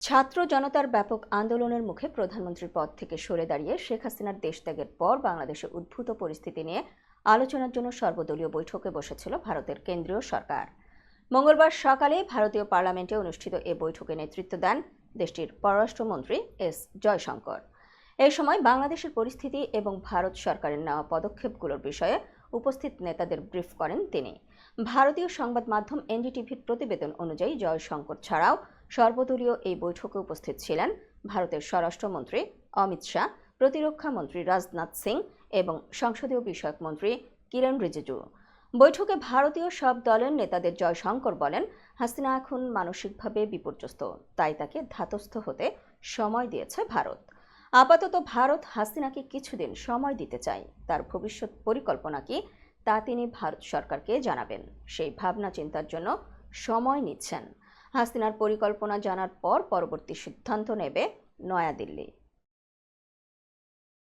ছাত্র জনতার ব্যাপক আন্দোলনের মুখে প্রধানমন্ত্রীর পদ থেকে সরে দাঁড়িয়ে শেখ হাসিনার দেশত্যাগের পর বাংলাদেশে উদ্ভূত পরিস্থিতি নিয়ে আলোচনার জন্য সর্বদলীয় বৈঠকে বসেছিল ভারতের কেন্দ্রীয় সরকার। মঙ্গলবার সকালে ভারতীয় পার্লামেন্টে অনুষ্ঠিত এ বৈঠকে নেতৃত্ব দেন দেশটির পররাষ্ট্রমন্ত্রী এস জয়শঙ্কর। এই সময় বাংলাদেশের পরিস্থিতি এবং ভারত সরকারের নেওয়া পদক্ষেপগুলোর বিষয়ে উপস্থিত নেতাদের ব্রিফ করেন তিনি। ভারতীয় সংবাদ মাধ্যম এনডিটিভির প্রতিবেদন অনুযায়ী জয়শঙ্কর ছাড়াও সর্বদলীয় এই বৈঠকে উপস্থিত ছিলেন ভারতের স্বরাষ্ট্রমন্ত্রী অমিত শাহ, প্রতিরক্ষা মন্ত্রী রাজনাথ সিং এবং সংসদীয় বিষয়ক মন্ত্রী কিরেন রিজিজু। বৈঠকে ভারতীয় সব দলের নেতাদের জয়শঙ্কর বলেন, হাসিনা এখন মানসিকভাবে বিপর্যস্ত, তাই তাকে ধাতস্থ হতে সময় দিয়েছে ভারত। আপাতত ভারত হাসিনাকে কিছুদিন সময় দিতে চায়। তার ভবিষ্যৎ পরিকল্পনা কি তা তিনি ভারত সরকারকে জানাবেন। সেই ভাবনা চিন্তার জন্য সময় নিচ্ছেন। হাসিনার পরিকল্পনা জানার পর পরবর্তী সিদ্ধান্ত নেবে নয়াদিল্লি।